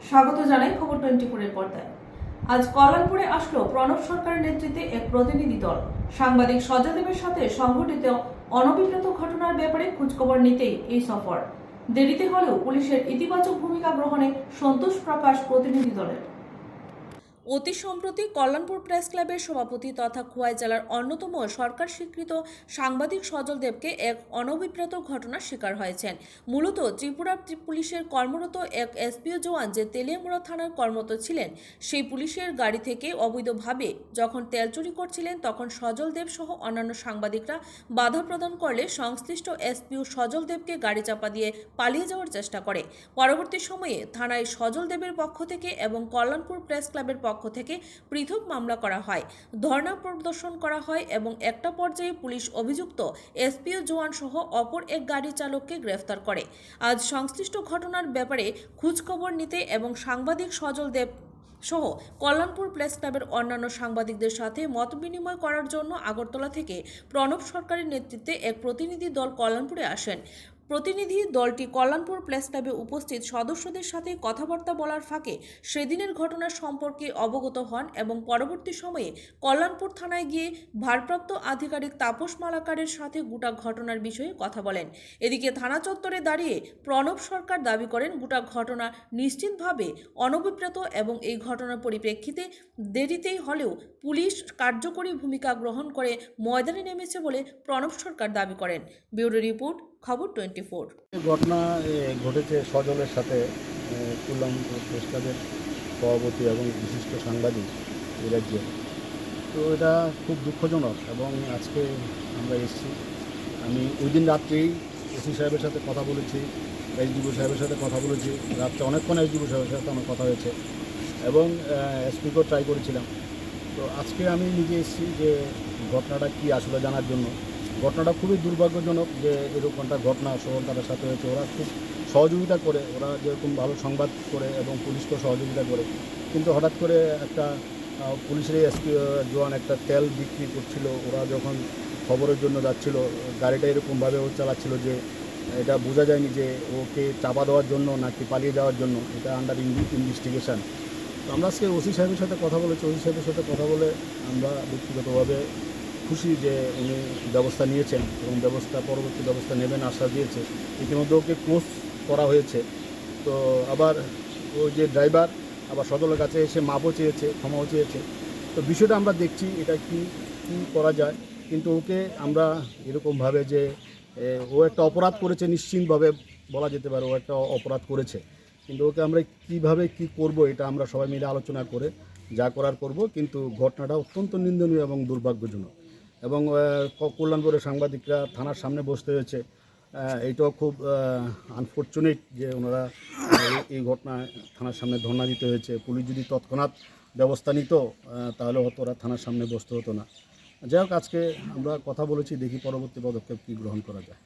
স্বাগত জানাই খবর 24 এর পর্দায়। আজ কল্যাণপুরে আসলো প্রণব সরকারের নেতৃত্বে এক প্রতিনিধি দল। সাংবাদিক সজলদেবের সাথে সংঘটিত অনভিপ্রেত ঘটনার ব্যাপারে খোঁজখবর নিতেই এই সফর। দেরিতে হলেও পুলিশের ইতিবাচক ভূমিকা গ্রহণে সন্তোষ প্রকাশ প্রতিনিধি দলের। অতি সম্প্রতি কল্যাণপুর প্রেস ক্লাবের সভাপতি তথা খোয়াই জেলার অন্যতম সরকার স্বীকৃত সাংবাদিক সজলদেবকে এক অনভিপ্রেত ঘটনার শিকার হয়েছেন। মূলত ত্রিপুরা পুলিশের কর্মরত এক এসপিও জওয়ান যে তেলিয়ামুড়া থানার কর্মরত ছিলেন, সেই পুলিশের গাড়ি থেকে অবৈধভাবে যখন তেল চুরি করছিলেন তখন সজলদেব সহ অন্যান্য সাংবাদিকরা বাধা প্রদান করলে সংশ্লিষ্ট এসপিও সজলদেবকে গাড়ি চাপা দিয়ে পালিয়ে যাওয়ার চেষ্টা করে। পরবর্তী সময়ে থানায় সজলদেবের পক্ষ থেকে এবং কল্যাণপুর প্রেস ক্লাবের পক্ষ থেকে পৃথক মামলা করা হয়, ধর্ণা প্রদর্শন করা হয় এবং একটা পর্যায়ে পুলিশ অভিযুক্ত এসপিও জওয়ান সহ অপর এক গাড়ি চালককে গ্রেফতার করে। আজ সংশ্লিষ্ট ঘটনার ব্যাপারে খোঁজখবর নিতে এবং সাংবাদিক সজলদেব সহ কল্যাণপুর প্রেস ক্লাবের অন্যান্য সাংবাদিকদের সাথে মত বিনিময় করার জন্য আগরতলা থেকে প্রণব সরকারের নেতৃত্বে এক প্রতিনিধি দল কল্যাণপুরে আসেন। প্রতিনিধি দলটি কল্যাণপুর প্রেস ক্লাবে উপস্থিত সদস্যদের সাথে কথাবার্তা বলার ফাঁকে সেদিনের ঘটনার সম্পর্কে অবগত হন এবং পরবর্তী সময়ে কল্যাণপুর থানায় গিয়ে ভারপ্রাপ্ত আধিকারিক তাপস মালাকারের সাথে গোটা ঘটনার বিষয়ে কথা বলেন। এদিকে থানা চত্বরে দাঁড়িয়ে প্রণব সরকার দাবি করেন গোটা ঘটনা নিশ্চিতভাবে অনভিপ্রেত এবং এই ঘটনার পরিপ্রেক্ষিতে দেরিতেই হলেও পুলিশ কার্যকরী ভূমিকা গ্রহণ করে ময়দানে নেমেছে বলে প্রণব সরকার দাবি করেন। ব্যুরো রিপোর্ট, খবর 24। ঘটনা ঘটেছে সজলের সাথে কল্যাণপুর প্রেস ক্লাবের সভাপতি এবং বিশিষ্ট সাংবাদিক এই রাজ্যে। তো এটা খুব দুঃখজনক এবং আজকে আমরা এসেছি। আমি ওই দিন রাত্রেই ওসি সাহেবের সাথে কথা বলেছি, এসডিও সাহেবের সাথে কথা বলেছি, রাত্রে অনেকক্ষণ এসডিও সাহেবের সাথে আমার কথা হয়েছে এবং এসপিকেও ট্রাই করেছিলাম। তো আজকে আমি নিজে এসেছি যে ঘটনাটা কী আসলে জানার জন্য। ঘটনাটা খুবই দুর্ভাগ্যজনক যে এরকমটা ঘটনা সহতার সাথে হয়েছে। ওরা খুব সহযোগিতা করে, ওরা যেরকম ভালো সংবাদ করে এবং পুলিশকেও সহযোগিতা করে, কিন্তু হঠাৎ করে একটা পুলিশের এসপি জওয়ান একটা তেল বিক্রি করছিল, ওরা যখন খবরের জন্য যাচ্ছিল গাড়িটা এরকমভাবে ও চালাচ্ছিল যে এটা বোঝা যায়নি যে ওকে চাপা দেওয়ার জন্য নাকি পালিয়ে যাওয়ার জন্য। এটা আন্ডার ইনভেস্টিগেশন। তো আমরা আজকে ওসি সাহেবের সাথে কথা বলেছি। ওসি সাহেবের সাথে কথা বলে আমরা ব্যক্তিগতভাবে খুশি যে উনি ব্যবস্থা নিয়েছেন এবং পরবর্তী ব্যবস্থা নেবেন আশ্বাস দিয়েছে। ইতিমধ্যে ওকে ক্লোজ করা হয়েছে। তো আবার ওই যে ড্রাইভার আবার সদলের কাছে এসে মাপও চেয়েছে, ক্ষমাও চেয়েছে। তো বিষয়টা আমরা দেখছি এটা কি করা যায়, কিন্তু ওকে আমরা এরকমভাবে যে ও একটা অপরাধ করেছে, নিশ্চিতভাবে বলা যেতে পারে ও একটা অপরাধ করেছে, কিন্তু ওকে আমরা কীভাবে কি করব এটা আমরা সবাই মিলে আলোচনা করে যা করার করব। কিন্তু ঘটনাটা অত্যন্ত নিন্দনীয় এবং দুর্ভাগ্যজনক এবং কল্যাণপুরের সাংবাদিকরা থানার সামনে বসতে হয়েছে। এইটাও খুব আনফর্চুনেট যে ওনারা এই ঘটনায় থানার সামনে ধর্ণা দিতে হয়েছে। পুলিশ যদি তৎক্ষণাৎ ব্যবস্থা নিত তাহলে হয়তো ওরা থানার সামনে বসতে হতো না। যাই হোক, আজকে আমরা কথা বলেছি, দেখি পরবর্তী পদক্ষেপ কী গ্রহণ করা যায়।